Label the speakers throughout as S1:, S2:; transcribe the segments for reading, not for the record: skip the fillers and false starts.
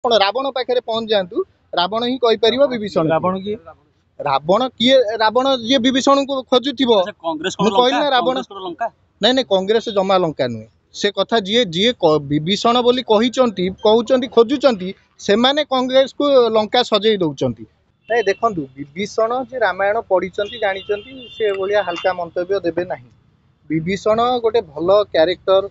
S1: ଆପଣ ରାବଣ ପାଖରେ ପହଞ୍ଚି ଯାଆନ୍ତୁ, ରାବଣ ହିଁ କହିପାରିବ ବିଭୀଷଣ। ରାବଣ କିଏ? ରାବଣ ଯିଏ ବିଭୀଷଣକୁ ଖୋଜୁଥିବ। ମୁଁ କହିଲି ନା ରାବଣ। ନାଇଁ ନାଇଁ, କଂଗ୍ରେସ ଜମା ଲଙ୍କା ନୁହେଁ ସେ କଥା। ଯିଏ ଯିଏ ବିଭୀଷଣ ବୋଲି କହୁଛନ୍ତି ଖୋଜୁଛନ୍ତି, ସେମାନେ କଂଗ୍ରେସକୁ ଲଙ୍କା ସଜେଇ ଦଉଛନ୍ତି। ନାଇଁ ଦେଖନ୍ତୁ, ବିଭୀଷଣ ଯେ ରାମାୟଣ ପଢିଛନ୍ତି ଜାଣିଛନ୍ତି, ସେ ଭଳିଆ ହାଲକା ମନ୍ତବ୍ୟ ଦେବେ ନାହିଁ। ବିଭୀଷଣ ଗୋଟେ ଭଲ କ୍ୟାରେକ୍ଟର।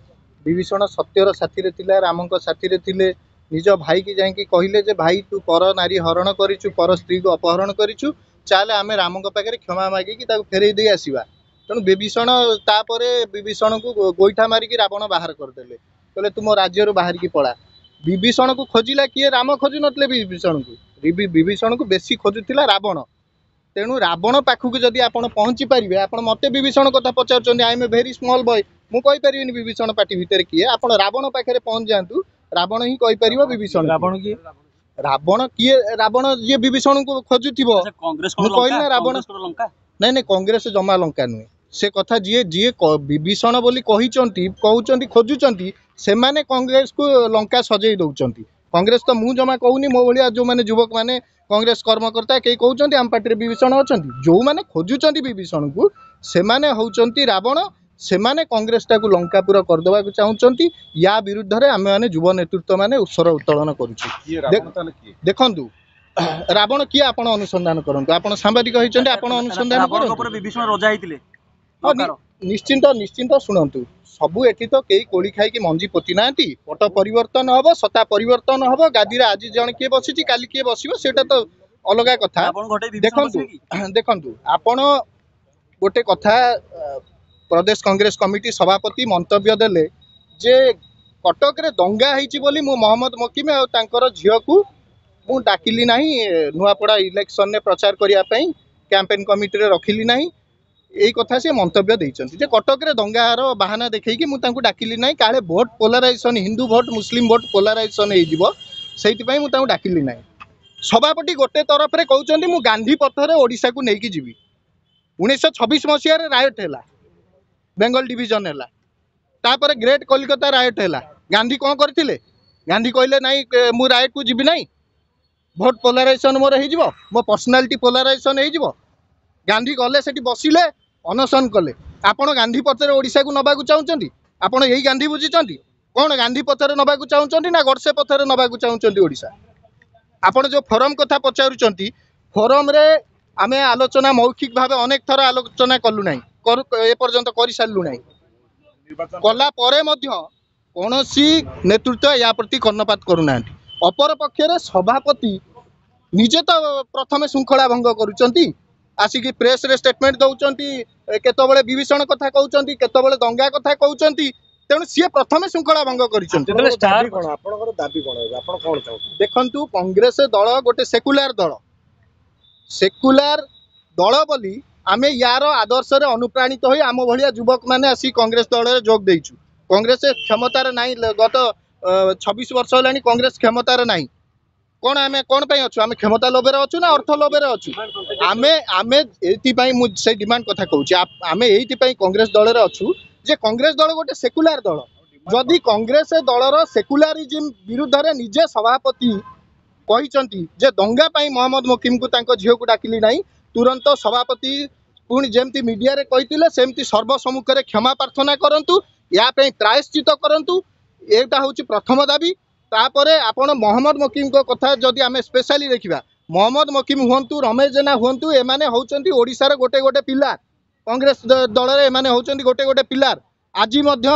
S1: ବିଭୀଷଣ ସତ୍ୟର ସାଥିରେ ଥିଲା, ରାମଙ୍କ ସାଥିରେ ଥିଲେ। ନିଜ ଭାଇକି ଯାଇକି କହିଲେ ଯେ ଭାଇ ତୁ ପର ନାରୀ ହରଣ କରିଛୁ, ପର ସ୍ତ୍ରୀକୁ ଅପହରଣ କରିଛୁ, ଚାଲେ ଆମେ ରାମଙ୍କ ପାଖରେ କ୍ଷମା ମାଗିକି ତାକୁ ଫେରେଇ ଦେଇ ଆସିବା। ତେଣୁ ବିଭୀଷଣ ତାପରେ ବିଭୀଷଣକୁ ଗୋଇଠା ମାରିକି ରାବଣ ବାହାର କରିଦେଲେ, କହିଲେ ତୁ ମୋ ରାଜ୍ୟରୁ ବାହାରିକି ପଳା। ବିଭୀଷଣକୁ ଖୋଜିଲା କିଏ? ରାମ ଖୋଜୁ ନଥିଲେ ବିଭୀଷଣକୁ। ବିଭୀଷଣକୁ ବେଶୀ ଖୋଜୁଥିଲା ରାବଣ। ତେଣୁ ରାବଣ ପାଖକୁ ଯଦି ଆପଣ ପହଞ୍ଚି ପାରିବେ, ଆପଣ ମତେ ବିଭୀଷଣ କଥା ପଚାରୁଛନ୍ତି, I M A very small boy, ମୁଁ କହିପାରିବିନି ବିଭୀଷଣ ପାଟି ଭିତରେ କିଏ। ଆପଣ ରାବଣ ପାଖରେ ପହଞ୍ଚି ଯାଆନ୍ତୁ, ରାବଣ ହିଁ କହିପାରିବ ବିଭୀଷଣ। ରାବଣ କିଏ? ରାବଣ କିଏ? ରାବଣ ଯିଏ ବିଭୀଷଣକୁ ଖୋଜୁଥିବ। ମୁଁ କହିଲି ନା ରାବଣ। ନାଇଁ ନାଇଁ, କଂଗ୍ରେସ ଜମା ଲଙ୍କା ନୁହେଁ ସେ କଥା। ଯିଏ ଯିଏ ବିଭୀଷଣ ବୋଲି କହୁଛନ୍ତି ଖୋଜୁଛନ୍ତି, ସେମାନେ କଂଗ୍ରେସକୁ ଲଙ୍କା ସଜେଇ ଦଉଛନ୍ତି। କଂଗ୍ରେସ ତ ମୁଁ ଜମା କହୁନି, ମୋ ଭଳିଆ ଯୋଉମାନେ ଯୁବକ ମାନେ କଂଗ୍ରେସ କର୍ମକର୍ତ୍ତା କେହି କହୁଛନ୍ତି ଆମ ପାର୍ଟିରେ ବିଭୀଷଣ ଅଛନ୍ତି। ଯୋଉମାନେ ଖୋଜୁଛନ୍ତି ବିଭୀଷଣକୁ, ସେମାନେ ହଉଛନ୍ତି ରାବଣ। ସେମାନେ କଂଗ୍ରେସଟାକୁ ଲଙ୍କାପୁର କରିଦେବାକୁ ଚାହୁଁଛନ୍ତି। ୟା ବିରୁଦ୍ଧରେ ଆମେମାନେ ଯୁବ ନେତୃତ୍ୱ ମାନେ ସ୍ୱର ଉତ୍ତୋଳନ କରୁଛୁ। ଦେଖନ୍ତୁ, ରାବଣ କିଏ ଆପଣ ଅନୁସନ୍ଧାନ କରନ୍ତୁ। ଆପଣ ସାମ୍ବାଦିକ ହେଇଛନ୍ତି, ଆପଣ ଅନୁସନ୍ଧାନ କରନ୍ତୁ। ନିଶ୍ଚିନ୍ତ ଶୁଣନ୍ତୁ, ସବୁ ଏଠି ତ କେହି କୋଳି ଖାଇକି ମଞ୍ଜି ପୋତି ନାହାନ୍ତି। ପଟ ପରିବର୍ତ୍ତନ ହବ, ସତ୍ତା ପରିବର୍ତ୍ତନ ହବ। ଗାଦିରେ ଆଜି ଜଣେ କିଏ ବସିଛି, କାଲି କିଏ ବସିବ, ସେଇଟା ତ ଅଲଗା କଥା। ଦେଖନ୍ତୁ ଆପଣ ଗୋଟେ କଥା, ପ୍ରଦେଶ କଂଗ୍ରେସ କମିଟି ସଭାପତି ମନ୍ତବ୍ୟ ଦେଲେ ଯେ କଟକରେ ଦଙ୍ଗା ହେଇଛି ବୋଲି ମୁଁ ମହମ୍ମଦ ମକିମ ଆଉ ତାଙ୍କର ଝିଅକୁ ମୁଁ ଡାକିଲି ନାହିଁ, ନୂଆପଡ଼ା ଇଲେକ୍ସନରେ ପ୍ରଚାର କରିବା ପାଇଁ କ୍ୟାମ୍ପେନ୍ କମିଟିରେ ରଖିଲି ନାହିଁ। ଏଇ କଥା ସେ ମନ୍ତବ୍ୟ ଦେଇଛନ୍ତି ଯେ କଟକରେ ଦଙ୍ଗାର ବାହାନା ଦେଖେଇକି ମୁଁ ତାଙ୍କୁ ଡାକିଲି ନାହିଁ, କାଳେ ଭୋଟ ପୋଲାରାଇଜେସନ, ହିନ୍ଦୁ ଭୋଟ ମୁସଲିମ ଭୋଟ ପୋଲାରାଇଜେସନ ହେଇଯିବ, ସେଇଥିପାଇଁ ମୁଁ ତାଙ୍କୁ ଡାକିଲି ନାହିଁ। ସଭାପତି ଗୋଟେ ତରଫରେ କହୁଛନ୍ତି ମୁଁ ଗାନ୍ଧୀ ପଥରେ ଓଡ଼ିଶାକୁ ନେଇକି ଯିବି। 1926 ମସିହାରେ ରାୟଟ ହେଲା, ବେଙ୍ଗଲ ଡିଭିଜନ ହେଲା, ତାପରେ ଗ୍ରେଟ୍ କଲିକତା ରାୟଟ ହେଲା। ଗାନ୍ଧୀ କ'ଣ କରିଥିଲେ? ଗାନ୍ଧୀ କହିଲେ ନାଇଁ ମୁଁ ରାୟଟକୁ ଯିବି ନାହିଁ, ଭୋଟ ପୋଲାରାଇଜେସନ ମୋର ହେଇଯିବ, ମୋ ପର୍ସନାଲିଟି ପୋଲାରାଇଜେସନ ହେଇଯିବ। ଗାନ୍ଧୀ ଗଲେ ସେଠି ବସିଲେ, ଅନଶନ କଲେ। ଆପଣ ଗାନ୍ଧୀ ପଥରେ ଓଡ଼ିଶାକୁ ନେବାକୁ ଚାହୁଁଛନ୍ତି? ଆପଣ ଏଇ ଗାନ୍ଧୀ ବୁଝିଛନ୍ତି? କ'ଣ ଗାନ୍ଧୀ ପଥରେ ନେବାକୁ ଚାହୁଁଛନ୍ତି ନା ଗଡ଼ସେ ପଥରେ ନେବାକୁ ଚାହୁଁଛନ୍ତି ଓଡ଼ିଶା? ଆପଣ ଯେଉଁ ଫୋରମ କଥା ପଚାରୁଛନ୍ତି, ଫୋରମରେ ଆମେ ଆଲୋଚନା ମୌଖିକ ଭାବେ ଅନେକ ଥର ଆଲୋଚନା କଲୁ ନାହିଁ, ଏପର୍ଯ୍ୟନ୍ତ କରିସାରିଲୁ ନାହିଁ। କଲା ପରେ ମଧ୍ୟ କୌଣସି ନେତୃତ୍ୱ ୟା ପ୍ରତି କର୍ଣ୍ଣପାତ କରୁନାହାନ୍ତି। ଅପର ପକ୍ଷରେ ସଭାପତି ନିଜେ ତ ପ୍ରଥମେ ଶୃଙ୍ଖଳା ଭଙ୍ଗ କରୁଛନ୍ତି, ଆସିକି ପ୍ରେସରେ ଷ୍ଟେଟମେଣ୍ଟ ଦଉଛନ୍ତି, କେତେବେଳେ ବିଭୀଷଣ କଥା କହୁଛନ୍ତି, କେତେବେଳେ ଦଙ୍ଗା କଥା କହୁଛନ୍ତି। ତେଣୁ ସିଏ ପ୍ରଥମେ ଶୃଙ୍ଖଳା ଭଙ୍ଗ କରିଛନ୍ତି। ଦେଖନ୍ତୁ, କଂଗ୍ରେସ ଦଳ ଗୋଟେ ସେକୁଲାର ଦଳ। ସେକୁଲାର ଦଳ ବୋଲି ଆମେ ୟାର ଆଦର୍ଶରେ ଅନୁପ୍ରାଣିତ ହୋଇ ଆମ ଭଳିଆ ଯୁବକ ମାନେ ଆସି କଂଗ୍ରେସ ଦଳରେ ଯୋଗ ଦେଇଛୁ। କଂଗ୍ରେସ କ୍ଷମତାରେ ନାହିଁ, ଗତ 26 ବର୍ଷ ହେଲାଣି କଂଗ୍ରେସ କ୍ଷମତାରେ ନାହିଁ। କ'ଣ ଆମେ କ'ଣ ପାଇଁ ଅଛୁ? ଆମେ କ୍ଷମତା ଲୋଭରେ ଅଛୁ ନା ଅର୍ଥ ଲୋଭରେ ଅଛୁ? ଆମେ ଏଇଥିପାଇଁ ମୁଁ ସେଇ ଡିମାଣ୍ଡ କଥା କହୁଛି, ଆମେ ଏଇଥିପାଇଁ କଂଗ୍ରେସ ଦଳରେ ଅଛୁ ଯେ କଂଗ୍ରେସ ଦଳ ଗୋଟେ ସେକୁଲାର ଦଳ। ଯଦି କଂଗ୍ରେସ ଦଳର ସେକୁଲାରିଜିମ ବିରୁଦ୍ଧରେ ନିଜେ ସଭାପତି କହିଛନ୍ତି ଯେ ଦଙ୍ଗା ପାଇଁ ମହମ୍ମଦ ମକିମକୁ ତାଙ୍କ ଝିଅକୁ ଡାକିଲି ନାହିଁ, ତୁରନ୍ତ ସଭାପତି ପୁଣି ଯେମିତି ମିଡିଆରେ କହିଥିଲେ ସେମିତି ସର୍ବସମ୍ମୁଖରେ କ୍ଷମା ପ୍ରାର୍ଥନା କରନ୍ତୁ, ୟା ପାଇଁ ପ୍ରାୟଶ୍ଚିତ କରନ୍ତୁ। ଏଇଟା ହେଉଛି ପ୍ରଥମ ଦାବି। ତାପରେ ଆପଣ ମହମ୍ମଦ ମକିମଙ୍କ କଥା ଯଦି ଆମେ ସ୍ପେଶାଲି ଦେଖିବା, ମହମ୍ମଦ ମକିମ ହୁଅନ୍ତୁ, ରମେଶ ଜେନା ହୁଅନ୍ତୁ, ଏମାନେ ହେଉଛନ୍ତି ଓଡ଼ିଶାର ଗୋଟେ ପିଲାର। କଂଗ୍ରେସ ଦଳରେ ଏମାନେ ହେଉଛନ୍ତି ଗୋଟେ ପିଲାର। ଆଜି ମଧ୍ୟ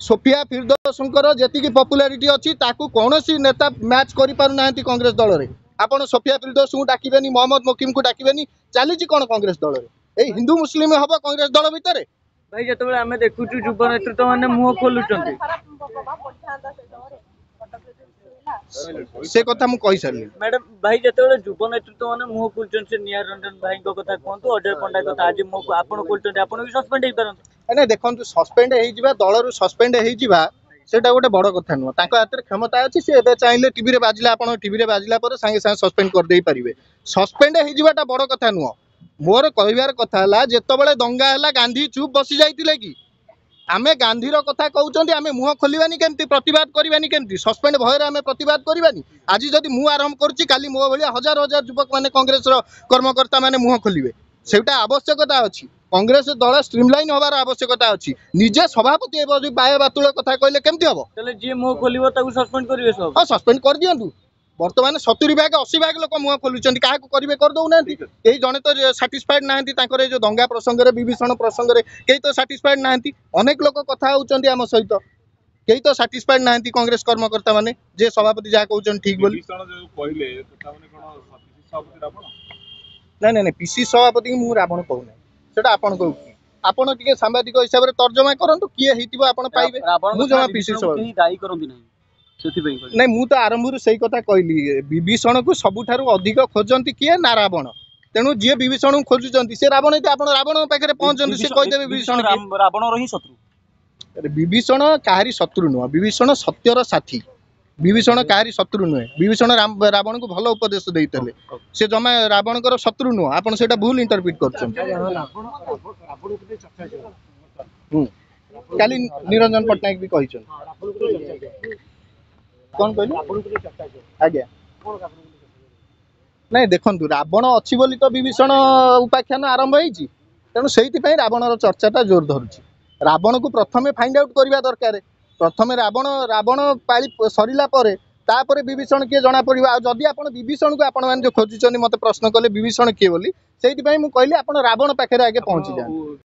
S1: ସୋଫିଆ ଫିରଦୋସଙ୍କର ଯେତିକି ପପୁଲାରିଟି ଅଛି ତାକୁ କୌଣସି ନେତା ମ୍ୟାଚ୍ କରିପାରୁନାହାନ୍ତି କଂଗ୍ରେସ ଦଳରେ। ଆପଣ ସୋଫିଆ ଫିରଦୋସଙ୍କୁ ଡାକିବେନି, ମହମ୍ମଦ ମକିମକୁ ଡାକିବେନି, ଚାଲିଛି କ'ଣ କଂଗ୍ରେସ ଦଳରେ? ଏଇ ହିନ୍ଦୁ ମୁସଲିମ ହବ କଂଗ୍ରେସ ଦଳ ଭିତରେ?
S2: ଭାଇ ଯେତେବେଳେ ଆମେ ଦେଖୁଛୁ ଯୁବ ନେତୃତ୍ୱ ମାନେ ମୁହଁ ଖୋଲୁଛନ୍ତି,
S1: ସେ କଥା ମୁଁ କହିସାରିଲି।
S2: ମ୍ୟାଡାମ ଭାଇ ଯେତେବେଳେ ଯୁବ ନେତୃତ୍ୱ ମାନେ ମୁହଁ ଖୋଲୁଛନ୍ତି, ସେ ନିହାର ରଞ୍ଜନ ଭାଇଙ୍କ କଥା କୁହନ୍ତୁ, ଅଜୟ ପଣ୍ଡା କଥା ଆଜି ଆପଣ ଖୋଲୁଛନ୍ତି, ଆପଣ ବି ସସ୍ପେଣ୍ଡ ହେଇପାରନ୍ତି।
S1: ନାଇଁ ଦେଖନ୍ତୁ, ସସ୍ପେଣ୍ଡ ହେଇଯିବା, ଦଳରୁ ସସ୍ପେଣ୍ଡ ହେଇଯିବା ସେଇଟା ଗୋଟେ ବଡ଼ କଥା ନୁହଁ। ତାଙ୍କ ହାତରେ କ୍ଷମତା ଅଛି, ସେ ଏବେ ଚାହିଁଲେ ଟିଭିରେ ବାଜିଲା, ଆପଣ ଟିଭିରେ ବାଜିଲା ପରେ ସାଙ୍ଗେ ସାଙ୍ଗେ ସସ୍ପେଣ୍ଡ କରିଦେଇ ପାରିବେ। ସସ୍ପେଣ୍ଡ ହେଇଯିବାଟା ବଡ଼ କଥା ନୁହଁ। ମୋର କହିବାର କଥା ହେଲା, ଯେତେବେଳେ ଦଙ୍ଗା ହେଲା ଗାନ୍ଧୀ ଚୁପ୍ ବସି ଯାଇଥିଲେ କି? आमे गांधी कथा कहते आमे मुह खोलवानी केमती प्रतिवाद करवानी केमती सस्पेंड भयर आमे प्रतिवाद करवानी आज जदि मु आरंभ करुच्ची काली मो भाया हजार हजार युवक माने कांग्रेस कर्मकर्ता माने मुह खोलिबे सेटा आवश्यकता अछि कांग्रेस दल स्ट्रीमलाइन होबार आवश्यकता अछि निजे सभापति बाय बातुल कथा कहले केमती हबो
S2: तले जे मुह खोलिबो ताकू सस्पेंड करिवे सब
S1: हां सस्पेंड कर दियंतु वर्तमान 70 भाग 80 भाग लोक मुह खोलुचंती काहा को करिवे कर दउ नांती एई जने तो सैटिस्फाइड नांती तांकर जो दंगा प्रसंग रे विभीषण प्रसंग रे केई तो सैटिस्फाइड नांती अनेक लोक कथा होउचंती हम सहित केई तो सैटिस्फाइड नांती कांग्रेस कर्मकर्ता माने जे सभापति जा कहउचन ठीक बोली
S3: विभीषण जो कहले तथा माने कोन सभापति रावण
S1: नहीं नहीं पीसी सभापति मु रावण कहू नै सेटा आपन कहू आपण टिके सांबादिक हिसाब रे तर्जमा करंतु किए हेतिबो आपण पाइबे मु जमा पीसी सभापति
S2: दाई करंदी नै सेति पई
S1: नहीं मु तो आरंभ सही कथा कहली विभीषण को सबुठारु अधिक खोजंती किए ना रावण तेणु जी विभीषण खोजुचंती से रावण हेते आपण रावण पाखरे पहुंचंती से कहि देबे विभीषण
S2: रावण रही शत्रु
S1: विभीषण काहारी शत्रु नुह विभीषण सत्यर साथी विभीषण काहारी शत्रु नुहे विभीषण रावण को भल उपदेश देइतले से जमा रावण कर शत्रु नुह आपण सेटा भूल इंटरप्रेट करछन काली निरंजन पटनायक भी कहिछन कौन कहले आज्ञा नहीं देखंतु रावण अछि बोली तो विभीषण उपाख्यान आरंभ होईची तेणु सेहिति पई रावणर चर्चाटा जोर धरुची रावण को प्रथमे फाइंड आउट करबा दरकार प्रथमे रावण पाली सरिला परे तापर विभीषण किए जना पड़िबा जदि आपण विभीषण को आपण मान जो खोजुचनी मते प्रश्न कले विभीषण किए बोली सेहिति पई मु कहली आपण रावण पाखरे आगे पहुंची जान